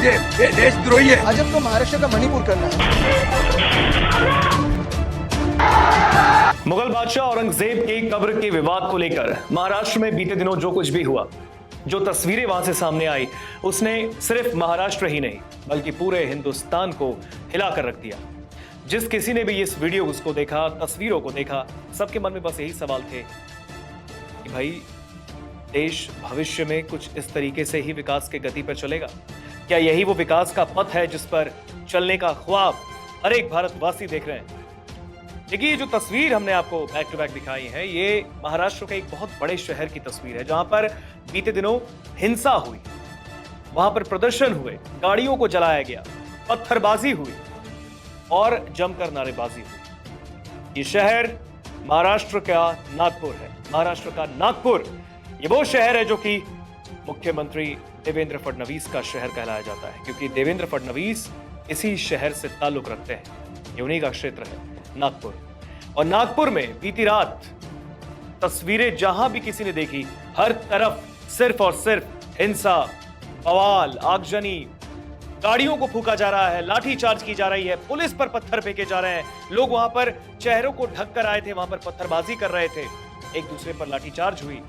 औरंगजेब ये देशद्रोही है। भाजपा को महाराष्ट्र का मणिपुर करना है। मुगल बादशाह औरंगजेब के कब्र के विवाद को लेकर महाराष्ट्र में बीते दिनों जो कुछ भी हुआ, जो तस्वीरें वहां से सामने आई, उसने सिर्फ महाराष्ट्र ही नहीं बल्कि पूरे हिंदुस्तान को हिलाकर रख दिया। जिस किसी ने भी इस वीडियो को देखा, तस्वीरों को देखा, सबके मन में बस यही सवाल थे कि भाई देश भविष्य में कुछ इस तरीके से ही विकास के गति पर चलेगा? क्या यही वो विकास का पथ है जिस पर चलने का ख्वाब हर एक भारतवासी देख रहे हैं? देखिए, ये जो तस्वीर हमने आपको बैक टू बैक दिखाई है, ये महाराष्ट्र के एक बहुत बड़े शहर की तस्वीर है जहां पर बीते दिनों हिंसा हुई, वहां पर प्रदर्शन हुए, गाड़ियों को जलाया गया, पत्थरबाजी हुई और जमकर नारेबाजी हुई। ये शहर महाराष्ट्र का नागपुर है। महाराष्ट्र का नागपुर ये वो शहर है जो कि मुख्यमंत्री देवेंद्र फडणवीस का शहर कहलाया जाता है, क्योंकि देवेंद्र फडणवीस इसी शहर से ताल्लुक रखते हैं। ये उन्हीं का क्षेत्र है नागपुर। और नागपुर में बीती रात तस्वीरें जहां भी किसी ने देखी, हर तरफ सिर्फ और सिर्फ हिंसा, बवाल, आगजनी, गाड़ियों को फूका जा रहा है, लाठी चार्ज की जा रही है, पुलिस पर पत्थर फेंके जा रहे हैं, लोग वहां पर चेहरों को ढक कर आए थे, वहां पर पत्थरबाजी कर रहे थे, एक दूसरे पर लाठी चार्ज हुई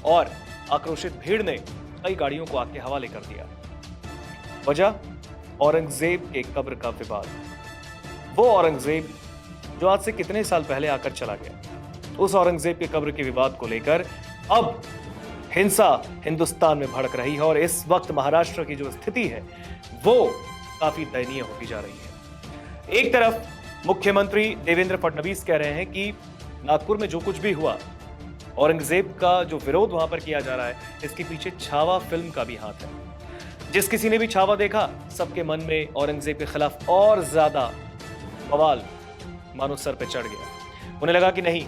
और आक्रोशित भीड़ ने कई गाड़ियों को आग के हवाले कर दिया। वजह औरंगजेब के कब्र का विवाद। वो औरंगजेब जो आज से कितने साल पहले आकर चला गया, उस औरंगजेब के कब्र के विवाद को लेकर अब हिंसा हिंदुस्तान में भड़क रही है और इस वक्त महाराष्ट्र की जो स्थिति है वो काफी दयनीय होती जा रही है। एक तरफ मुख्यमंत्री देवेंद्र फडणवीस कह रहे हैं कि नागपुर में जो कुछ भी हुआ, औरंगजेब का जो विरोध वहां पर किया जा रहा है, इसके पीछे छावा फिल्म का भी हाथ है। जिस किसी ने भी छावा देखा, सबके मन में औरंगजेब के खिलाफ और ज्यादा बवाल मानो सर पे चढ़ गया। उन्हें लगा कि नहीं,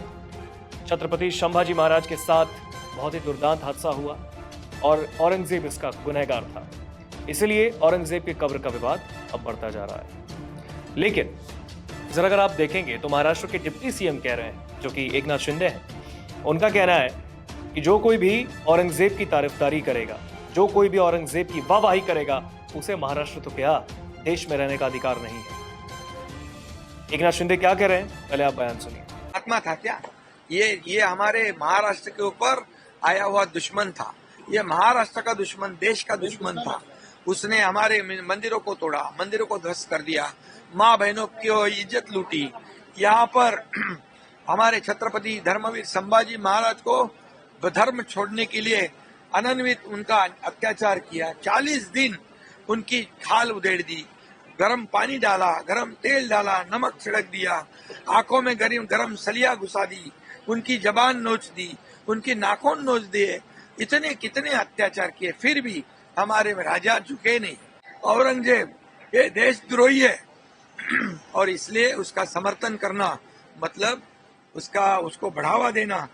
छत्रपति संभाजी महाराज के साथ बहुत ही दुर्दांत हादसा हुआ और औरंगजेब इसका गुनहगार था, इसलिए औरंगजेब के कब्र का विवाद अब बढ़ता जा रहा है। लेकिन जरा अगर आप देखेंगे तो महाराष्ट्र के डिप्टी सीएम कह रहे हैं, जो कि एकनाथ शिंदे हैं, उनका कहना है कि जो कोई भी औरंगजेब की तारीफदारी करेगा, जो कोई भी औरंगजेब की वाहवाही करेगा, उसे महाराष्ट्र तो क्या देश में रहने का अधिकार नहीं है। एकनाथ शिंदे क्या कह रहे हैं, पहले आप बयान सुनिए। आत्मा था क्या? ये हमारे महाराष्ट्र के ऊपर आया हुआ दुश्मन था। ये महाराष्ट्र का दुश्मन, देश का दुश्मन था। उसने हमारे मंदिरों को तोड़ा, मंदिरों को ध्वस्त कर दिया, माँ बहनों की इज्जत लूटी। यहाँ पर हमारे छत्रपति धर्मवीर संभाजी महाराज को धर्म छोड़ने के लिए अनन्वित उनका अत्याचार किया। 40 दिन उनकी खाल उधेड़ दी, गरम पानी डाला, गरम तेल डाला, नमक छिड़क दिया, आंखों में गरम सलिया घुसा दी, उनकी जबान नोच दी, उनकी नाखून नोच दिए। इतने कितने अत्याचार किए, फिर भी हमारे राजा झुके नहीं। औरंगजेब ये देशद्रोही है और इसलिए उसका समर्थन करना मतलब उसको बढ़ावा देना,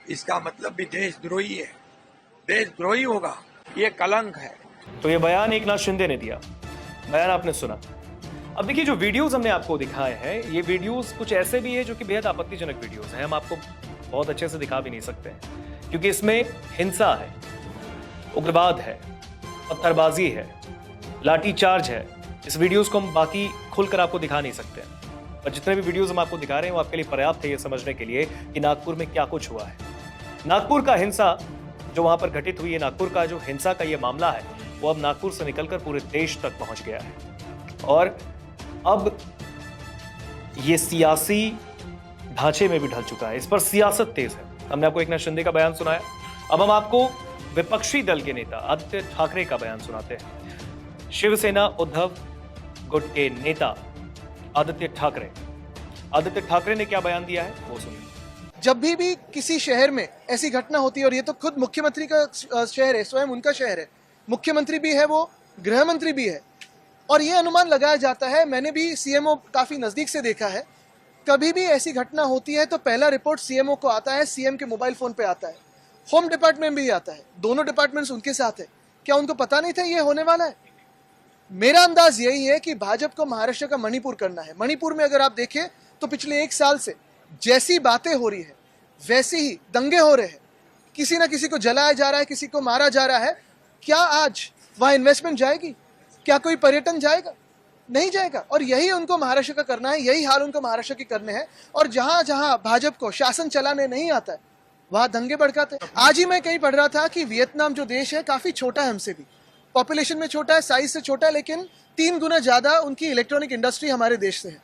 इसका मतलब भी देशद्रोही है, देशद्रोही होगा, ये कलंक है। तो ये बयान एकनाथ शिंदे ने दिया, बयान आपने सुना। अब देखिए, जो वीडियोस हमने आपको दिखाए हैं, ये वीडियोस कुछ ऐसे भी है जो कि बेहद आपत्तिजनक वीडियोस हैं। हम आपको बहुत अच्छे से दिखा भी नहीं सकते हैं, क्योंकि इसमें हिंसा है, उग्रवाद है, पत्थरबाजी है, लाठीचार्ज है। इस वीडियोस को हम बाकी खुलकर आपको दिखा नहीं सकते हैं, पर जितने भी वीडियोस हम आपको दिखा रहे हैं वो आपके लिए पर्याप्त है ये समझने के लिए कि नागपुर में क्या कुछ हुआ है। नागपुर का हिंसा जो वहां पर घटित हुई है, नागपुर का जो हिंसा का ये मामला है, वो अब नागपुर से निकलकर पूरे देश तक पहुंच गया है और अब ये सियासी ढांचे में भी ढल चुका है। इस पर सियासत तेज है। हमने आपको एकनाथ शिंदे का बयान सुनाया, अब हम आपको विपक्षी दल के नेता आदित्य ठाकरे का बयान सुनाते हैं। शिवसेना उद्धव गुट के नेता आदित्य ठाकरे ने क्या बयान दिया है वो सुनिए। जब भी किसी शहर में ऐसी घटना होती है, और ये तो खुद मुख्यमंत्री का शहर है, स्वयं उनका शहर है, मुख्यमंत्री भी है, वो गृह मंत्री भी है, और ये अनुमान लगाया जाता है, मैंने भी सीएमओ काफी नजदीक से देखा है, कभी भी ऐसी घटना होती है तो पहला रिपोर्ट सीएमओ को आता है, सीएम के मोबाइल फोन पे आता है, होम डिपार्टमेंट भी आता है, दोनों डिपार्टमेंट्स उनके साथ है। क्या उनको पता नहीं था ये होने वाला है? मेरा अंदाज यही है कि भाजपा को महाराष्ट्र का मणिपुर करना है। मणिपुर में अगर आप देखें तो पिछले 1 साल से जैसी बातें हो रही है, वैसे ही दंगे हो रहे हैं, किसी ना किसी को जलाया जा रहा है, किसी को मारा जा रहा है। क्या आज वहां इन्वेस्टमेंट जाएगी? क्या कोई पर्यटन जाएगा? नहीं जाएगा। और यही उनको महाराष्ट्र का करना है, यही हाल उनको महाराष्ट्र के करने हैं। और जहां जहां भाजपा को शासन चलाने नहीं आता है वहां दंगे भड़काते। आज ही मैं कहीं पढ़ रहा था कि वियतनाम जो देश है काफी छोटा है, हमसे भी पॉपुलेशन में छोटा है, साइज से छोटा है, लेकिन 3 गुना ज्यादा उनकी इलेक्ट्रॉनिक इंडस्ट्री हमारे देश से है।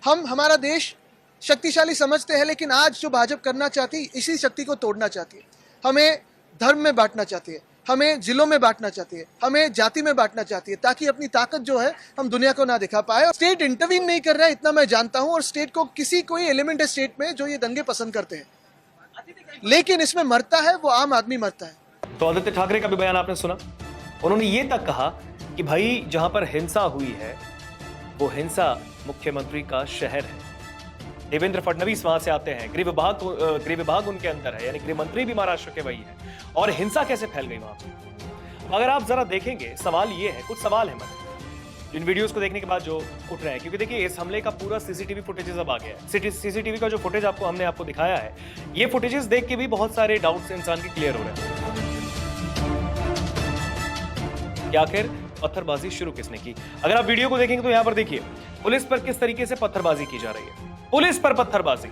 हमारा देश शक्तिशाली समझते हैं, लेकिन आज जो भाजपा करना चाहती है इसी शक्ति को तोड़ना चाहती है। हमें धर्म में बांटना चाहती है, हमें जिलों में बांटना चाहती है, हमें जाति में बांटना चाहती है, ताकि अपनी ताकत जो है हम दुनिया को ना दिखा पाए। स्टेट इंटरवीन नहीं कर रहा है, इतना मैं जानता हूं। और स्टेट को कोई एलिमेंट है स्टेट में जो ये दंगे पसंद करते हैं, लेकिन इसमें मरता है वो आम आदमी मरता है। तो आदित्य ठाकरे का भी बयान आपने सुना। उन्होंने ये तक कहा कि भाई जहां पर हिंसा हुई है वो हिंसा मुख्यमंत्री का शहर है। देवेंद्र फडणवीस वहां से आते हैं, गृह विभाग उनके अंदर है, यानी गृह मंत्री भी महाराष्ट्र के वही है। और हिंसा कैसे फैल गई वहां पर? अगर आप जरा देखेंगे, सवाल ये है, कुछ सवाल है मन इन वीडियोस को देखने के बाद जो उठ रहे हैं, क्योंकि देखिए इस हमले का पूरा सीसीटीवी फुटेजेस अब आ गया है। सीसीटीवी का जो फुटेज हमने आपको दिखाया है, ये फुटेजेस देख के भी बहुत सारे डाउट्स इंसान के क्लियर हो रहे हैं कि आखिर पत्थरबाजी शुरू किसने की। अगर आप वीडियो को देखेंगे तो यहां पर देखिए पुलिस पर किस तरीके से पत्थरबाजी की जा रही है। पुलिस पर पत्थरबाजी।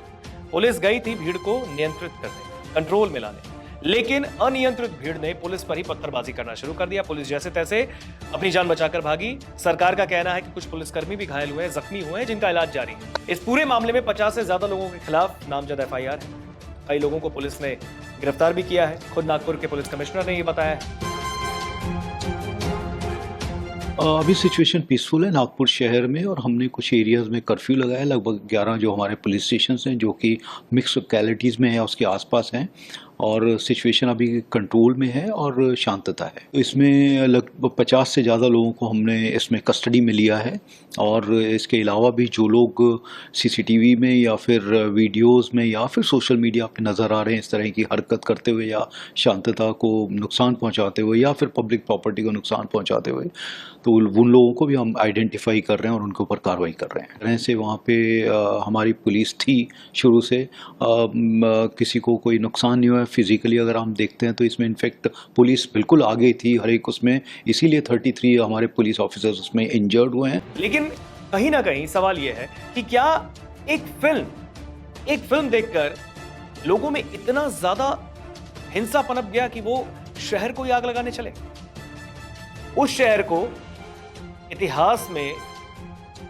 पुलिस गई थी भीड़ को नियंत्रित करने, कंट्रोल में लाने, लेकिन अनियंत्रित भीड़ ने पुलिस पर ही पत्थरबाजी करना शुरू कर दिया। पुलिस जैसे तैसे अपनी जान बचाकर भागी। सरकार का कहना है कि कुछ पुलिसकर्मी भी घायल हुए हैं, जख्मी हुए हैं, जिनका इलाज जारी है। इस पूरे मामले में 50 से ज्यादा लोगों के खिलाफ नामजद FIR है। कई लोगों को पुलिस ने गिरफ्तार भी किया है। खुद नागपुर के पुलिस कमिश्नर ने यह बताया है। अभी सिचुएशन पीसफुल है नागपुर शहर में, और हमने कुछ एरियाज़ में कर्फ्यू लगाया। लगभग 11 जो हमारे पुलिस स्टेशन हैं जो कि मिक्स लोकेलिटीज़ में है, उसके आसपास हैं, और सिचुएशन अभी कंट्रोल में है और शांतता है। इसमें लगभग 50 से ज़्यादा लोगों को हमने इसमें कस्टडी में लिया है। और इसके अलावा भी जो लोग CCTV में या फिर वीडियोस में या फिर सोशल मीडिया पे नज़र आ रहे हैं इस तरह की हरकत करते हुए या शांतता को नुकसान पहुंचाते हुए या फिर पब्लिक प्रॉपर्टी को नुकसान पहुंचाते हुए, तो उन लोगों को भी हम आइडेंटिफाई कर रहे हैं और उनके ऊपर कार्रवाई कर रहे हैं। ऐसे वहाँ पे हमारी पुलिस थी शुरू से, किसी को कोई नुकसान नहीं हुआ फिजिकली। अगर हम देखते हैं तो इसमें इनफैक्ट पुलिस बिल्कुल आगे थी हर एक उसमें, इसीलिए 33 हमारे पुलिस ऑफिसर्स उसमें इंजर्ड हुए हैं। लेकिन कहीं ना कहीं सवाल यह है कि क्या एक फिल्म देखकर लोगों में इतना ज्यादा हिंसा पनप गया कि वो शहर को ही आग लगाने चले। उस शहर को इतिहास में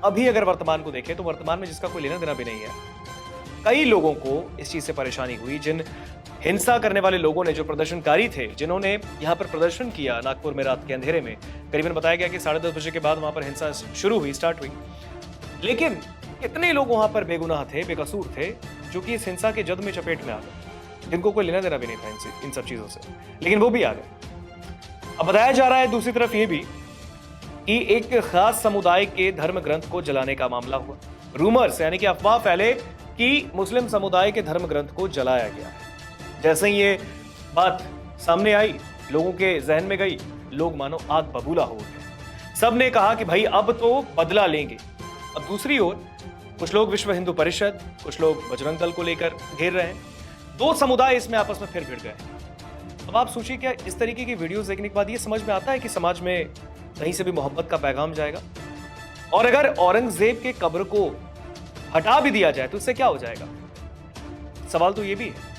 अभी अगर वर्तमान को देखें तो वर्तमान में जिसका कोई लेना देना भी नहीं है। कई लोगों को इस चीज से परेशानी हुई। जिन हिंसा करने वाले लोगों ने, जो प्रदर्शनकारी थे जिन्होंने यहां पर प्रदर्शन किया नागपुर में रात के अंधेरे में, करीबन बताया गया कि 10:30 बजे के बाद वहां पर हिंसा स्टार्ट हुई। लेकिन कितने लोग वहां पर बेगुनाह थे, बेकसूर थे, जो कि इस हिंसा के जद में चपेट में आ गए, जिनको कोई लेना देना भी नहीं था इन सब चीजों से, लेकिन वो भी आ गए। अब बताया जा रहा है दूसरी तरफ ये भी कि एक खास समुदाय के धर्म ग्रंथ को जलाने का मामला हुआ। रूमर्स यानी कि अफवाह फैले कि मुस्लिम समुदाय के धर्म ग्रंथ को जलाया गया है। जैसे ही ये बात सामने आई, लोगों के जहन में गई, लोग मानो आग बबूला हो गए। सब ने कहा कि भाई अब तो बदला लेंगे। अब दूसरी ओर कुछ लोग विश्व हिंदू परिषद, कुछ लोग बजरंग दल को लेकर घेर रहे हैं। दो समुदाय इसमें आपस में फिर भिड़ गए। अब आप सोचिए, क्या इस तरीके की वीडियोस देखने के बाद ये समझ में आता है कि समाज में कहीं से भी मोहब्बत का पैगाम जाएगा? और अगर औरंगजेब के कब्र को हटा भी दिया जाए तो इससे क्या हो जाएगा? सवाल तो ये भी है।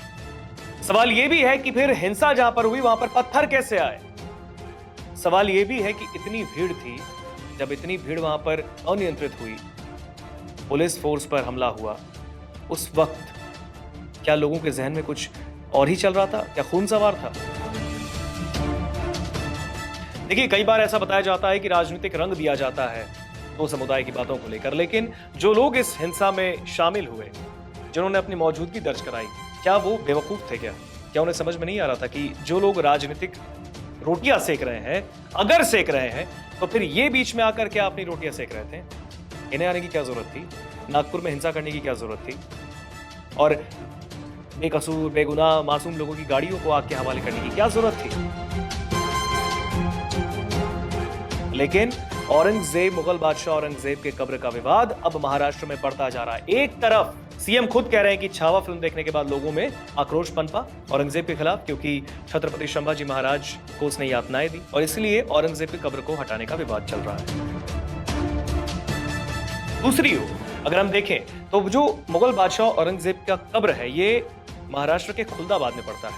सवाल ये भी है कि फिर हिंसा जहां पर हुई वहां पर पत्थर कैसे आए? सवाल ये भी है कि इतनी भीड़ थी, जब इतनी भीड़ वहां पर अनियंत्रित हुई, पुलिस फोर्स पर हमला हुआ, उस वक्त क्या लोगों के जहन में कुछ और ही चल रहा था? क्या खून सवार था? देखिए, कई बार ऐसा बताया जाता है कि राजनीतिक रंग दिया जाता है दो समुदाय की बातों को लेकर, लेकिन जो लोग इस हिंसा में शामिल हुए, जिन्होंने अपनी मौजूदगी दर्ज कराई, क्या वो बेवकूफ थे? क्या उन्हें समझ में नहीं आ रहा था कि जो लोग राजनीतिक रोटियां सेक रहे हैं, अगर सेक रहे हैं, तो फिर ये बीच में आकर क्या अपनी रोटियां सेक रहे थे? इन्हें आने की क्या जरूरत थी? नागपुर में हिंसा करने की क्या जरूरत थी? और बेकसूर, बेगुनाह, मासूम लोगों की गाड़ियों को आग के हवाले करने की क्या जरूरत थी? लेकिन औरंगजेब, मुगल बादशाह औरंगजेब के कब्र का विवाद अब महाराष्ट्र में बढ़ता जा रहा है। एक तरफ सीएम खुद कह रहे हैं कि छावा फिल्म देखने के बाद लोगों में आक्रोश पनपा औरंगजेब के खिलाफ, क्योंकि छत्रपति संभाजी महाराज को उसने यातनाएं दी और इसलिए औरंगजेब की कब्र को हटाने का विवाद चल रहा है। दूसरी ओर अगर हम देखें तो जो मुगल बादशाह औरंगजेब का कब्र है ये महाराष्ट्र के खुलदाबाद में पड़ता है।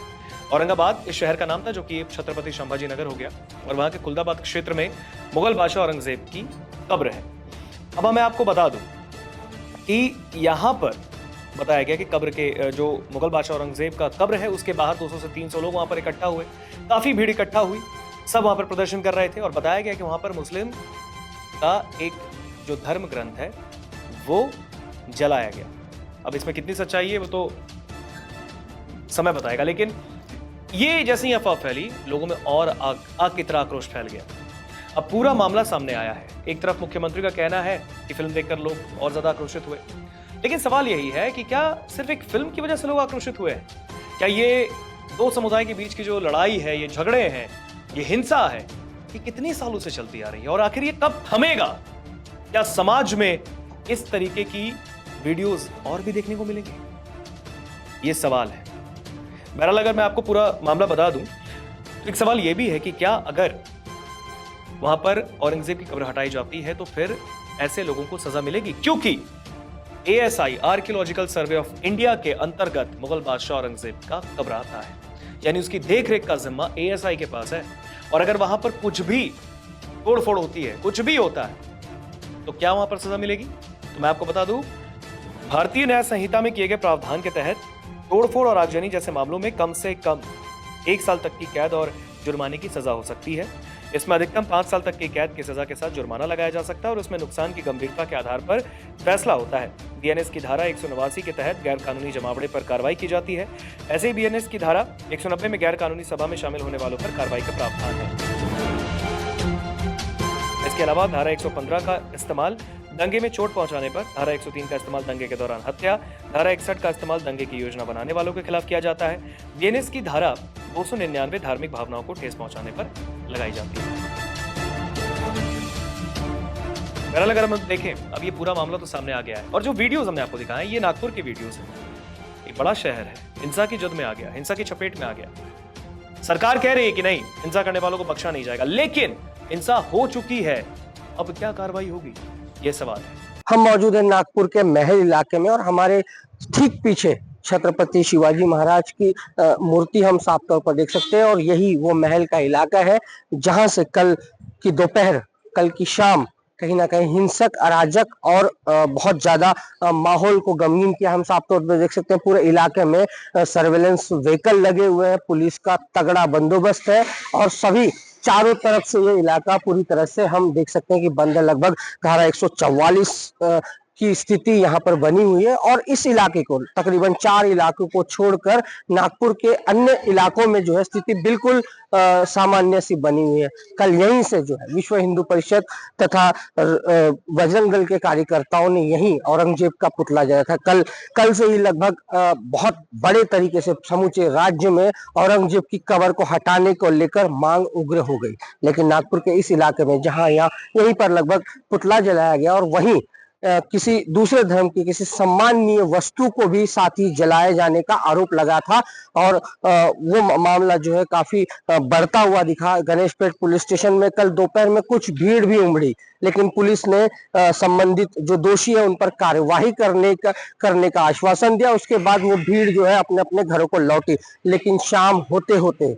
औरंगाबाद इस शहर का नाम था जो कि छत्रपति संभाजी नगर हो गया और वहां के खुलदाबाद क्षेत्र में मुगल बादशाह औरंगजेब की कब्र है। अब मैं आपको बता दूं कि यहां पर बताया गया कि कब्र के जो मुगल बादशाह औरंगजेब का कब्र है उसके बाहर 200 से 300 लोग वहां पर इकट्ठा हुए, काफी भीड़ इकट्ठा हुई, सब वहां पर प्रदर्शन कर रहे थे और बताया गया कि वहां पर मुस्लिम का एक जो धर्म ग्रंथ है वो जलाया गया। अब इसमें कितनी सच्चाई है वो तो समय बताएगा, लेकिन ये जैसे ही अफवाह फैली लोगों में और आग की तरह आक्रोश फैल गया। अब पूरा मामला सामने आया है। एक तरफ मुख्यमंत्री का कहना है कि फिल्म देखकर लोग और ज्यादा आक्रोशित हुए, लेकिन सवाल यही है कि क्या सिर्फ एक फिल्म की वजह से लोग आक्रोशित हुए हैं? क्या ये दो समुदाय के बीच की जो लड़ाई है, ये झगड़े हैं, ये हिंसा है, ये कितने सालों से चलती आ रही है और आखिर ये कब थमेगा? क्या समाज में इस तरीके की वीडियोस और भी देखने को मिलेंगे? ये सवाल है। बहरहाल अगर मैं आपको पूरा मामला बता दूं तो एक सवाल यह भी है कि क्या अगर वहां पर औरंगजेब की कब्र हटाई जाती है तो फिर ऐसे लोगों को सजा मिलेगी? क्योंकि ASI archaeological survey of India के अंतर्गत मुगल बादशाह औरंगजेब का कब्र आता है, यानी उसकी देखरेख का जिम्मा ASI के पास है। और अगर वहां पर कुछ भी तोड़फोड़ होती है, कुछ भी होता है, तो क्या वहां पर सजा मिलेगी? तो मैं आपको बता दूं, भारतीय न्याय संहिता में किए गए प्रावधान के तहत तोड़फोड़ और आगजनी जैसे मामलों में कम से कम 1 साल तक की कैद और जुर्माने की सजा हो सकती है। इसमें अधिकतम 5 साल तक की कैद की सजा के साथ जुर्माना लगाया जा सकता है और उसमें नुकसान की गंभीरता के आधार पर फैसला होता है। BNS की धारा 189 के तहत गैर कानूनी जमावड़े पर कार्रवाई की जाती है। ऐसे ही BNS की धारा 190 में गैर कानूनी सभा में शामिल होने वालों पर कार्रवाई का प्रावधान है। इसके अलावा धारा 115 का इस्तेमाल दंगे में चोट पहुंचाने पर, धारा 103 का इस्तेमाल दंगे के दौरान हत्या, धारा 61 का इस्तेमाल दंगे की योजना बनाने वालों के खिलाफ किया जाता है। BNS की धारा 299 धार्मिक भावनाओं को ठेस पहुंचाने पर लगाई जाती है। बहरहाल अगर हम देखें, अब ये पूरा मामला तो सामने आ गया है और जो वीडियोस हमने आपको दिखाए ये नागपुर के वीडियोस हैं। एक बड़ा शहर है, हिंसा की जद में आ गया, हिंसा की चपेट में आ गया। सरकार कह रही है कि नहीं, हिंसा करने वालों को बख्शा नहीं जाएगा, लेकिन हिंसा हो चुकी है, अब क्या कार्रवाई होगी, ये सवाल है। हम मौजूद हैं नागपुर के महल इलाके में और हमारे ठीक पीछे छत्रपति शिवाजी महाराज की मूर्ति हम साफ तौर पर देख सकते हैं और यही वो महल का इलाका है जहां से कल की दोपहर, कल की शाम कहीं ना कहीं हिंसक, अराजक और बहुत ज्यादा माहौल को गमगीन किया। हम साफ तौर पर देख सकते हैं पूरे इलाके में सर्वेलेंस व्हीकल लगे हुए हैं, पुलिस का तगड़ा बंदोबस्त है और सभी चारों तरफ से ये इलाका पूरी तरह से हम देख सकते हैं कि बंद है। लगभग धारा 144 की स्थिति यहाँ पर बनी हुई है और इस इलाके को, तकरीबन 4 इलाकों को छोड़कर नागपुर के अन्य इलाकों में जो है स्थिति बिल्कुल सामान्य सी बनी हुई है। कल यहीं से जो है विश्व हिंदू परिषद तथा बजरंग दल के कार्यकर्ताओं ने यहीं औरंगजेब का पुतला जलाया था। कल से ही लगभग बहुत बड़े तरीके से समूचे राज्य में औरंगजेब की कब्र को हटाने को लेकर मांग उग्र हो गई, लेकिन नागपुर के इस इलाके में जहां यहीं पर लगभग पुतला जलाया गया और वहीं किसी दूसरे धर्म की किसी सम्माननीय वस्तु को भी साथ ही जलाए जाने का आरोप लगा था और वो मामला जो है काफी बढ़ता हुआ दिखा। गणेशपेट पुलिस स्टेशन में कल दोपहर में कुछ भीड़ भी उमड़ी, लेकिन पुलिस ने संबंधित जो दोषी है उन पर कार्यवाही करने का आश्वासन दिया। उसके बाद वो भीड़ जो है अपने अपने घरों को लौटी, लेकिन शाम होते होते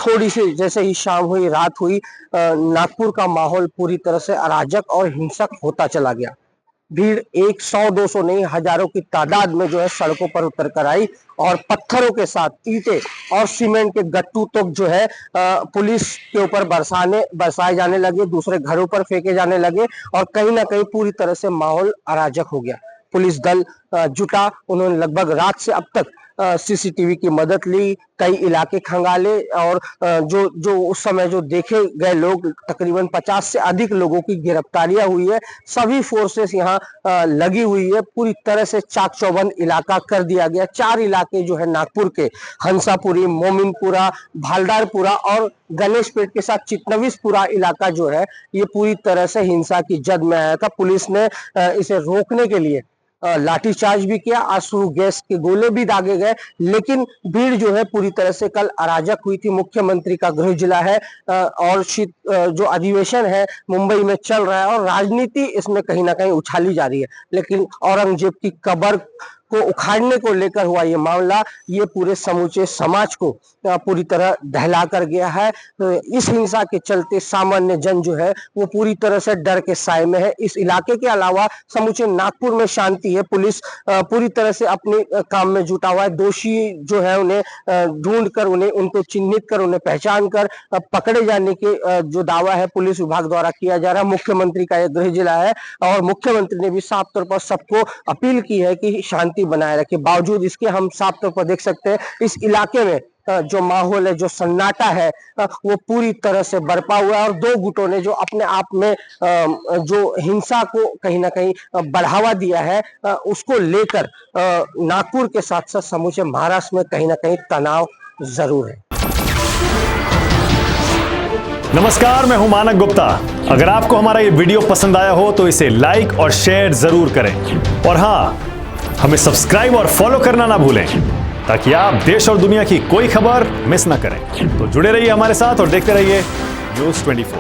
थोड़ी सी जैसे ही शाम हुई, रात हुई, नागपुर का माहौल पूरी तरह से अराजक और हिंसक होता चला गया। भीड़ 100-200 नहीं, हजारों की तादाद में जो है सड़कों पर उतर कर आई और पत्थरों के साथ ईंटें और सीमेंट के गट्टू तक जो है पुलिस के ऊपर बरसाए जाने लगे, दूसरे घरों पर फेंके जाने लगे और कहीं ना कहीं पूरी तरह से माहौल अराजक हो गया। पुलिस दल जुटा, उन्होंने लगभग रात से अब तक CCTV की मदद ली, कई इलाके खंगाले और जो उस समय जो देखे गए लोग, तकरीबन 50 से अधिक लोगों की गिरफ्तारियां हुई है। सभी फोर्सेस यहाँ लगी हुई है, पूरी तरह से चाक चौबंद इलाका कर दिया गया। 4 इलाके जो है नागपुर के, हंसापुरी, मोमिनपुरा, भालदारपुरा और गणेशपेट के साथ चिटनवीसपुरा इलाका जो है ये पूरी तरह से हिंसा की जद में आया था। पुलिस ने इसे रोकने के लिए लाठीचार्ज भी किया, आंसू गैस के गोले भी दागे गए, लेकिन भीड़ जो है पूरी तरह से कल अराजक हुई थी। मुख्यमंत्री का गृह जिला है और जो अधिवेशन है मुंबई में चल रहा है और राजनीति इसमें कहीं ना कहीं उछाली जा रही है, लेकिन औरंगजेब की कब्र को उखाड़ने को लेकर हुआ ये मामला ये पूरे समूचे समाज को पूरी तरह दहला कर गया है। इस हिंसा के चलते सामान्य जन जो है वो पूरी तरह से डर के साए में है। इस इलाके के अलावा समूचे नागपुर में शांति है। पुलिस पूरी तरह से अपने काम में जुटा हुआ है। दोषी जो है उन्हें ढूंढ कर उनको चिन्हित कर उन्हें पहचान कर पकड़े जाने के जो दावा है पुलिस विभाग द्वारा किया जा रहा है। मुख्यमंत्री का यह गृह जिला है और मुख्यमंत्री ने भी साफ तौर पर सबको अपील की है कि शांति बनाए रखे। बावजूद इसके हम साफ तौर पर देख सकते हैं इस इलाके में जो माहौल है, जो सन्नाटा है वो पूरी तरह से बरपा हुआ है और दो गुटों ने जो अपने आप में जो हिंसा को कहीं ना कहीं बढ़ावा दिया है उसको लेकर नागपुर के साथ साथ समूचे महाराष्ट्र में कहीं ना कहीं तनाव जरूर है। नमस्कार, मैं हूं मानक गुप्ता। अगर आपको हमारा ये वीडियो पसंद आया हो तो इसे लाइक और शेयर जरूर करें और हाँ, हमें सब्सक्राइब और फॉलो करना ना भूलें ताकि आप देश और दुनिया की कोई खबर मिस ना करें। तो जुड़े रहिए हमारे साथ और देखते रहिए न्यूज़ 24।